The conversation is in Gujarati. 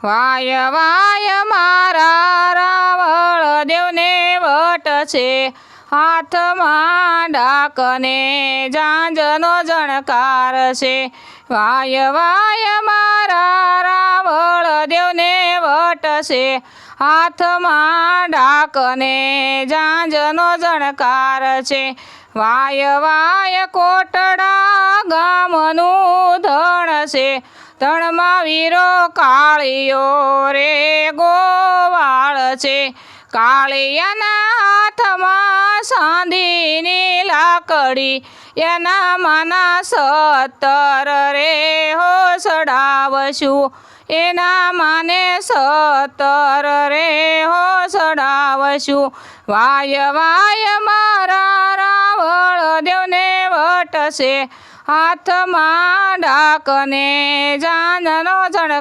વાય વાય મારા રાવળ દેવને વટ છે, હાથમાં ડાકને ઝાંઝનો ઝણકાર છે. વાય વાય મારા રાવળ દેવને વટ છે, હાથમાં ડાકને ઝાંઝનો ઝણકાર છે. વાય વાય કોટડા ગામનું ધણ છે, ધણમાં વીરો કાળિયો રે ગોવાળ છે. કાળિયાના હાથમાં સાંધીની લાકડી, એના માના 17 રે હોસડાવશું, એના માને 17 રે હોસડાવશું. વાય વાય મારા રાવળ દેવને વટ છે, હાથમાં ડાકને ઝાંઝનો ઝણકાર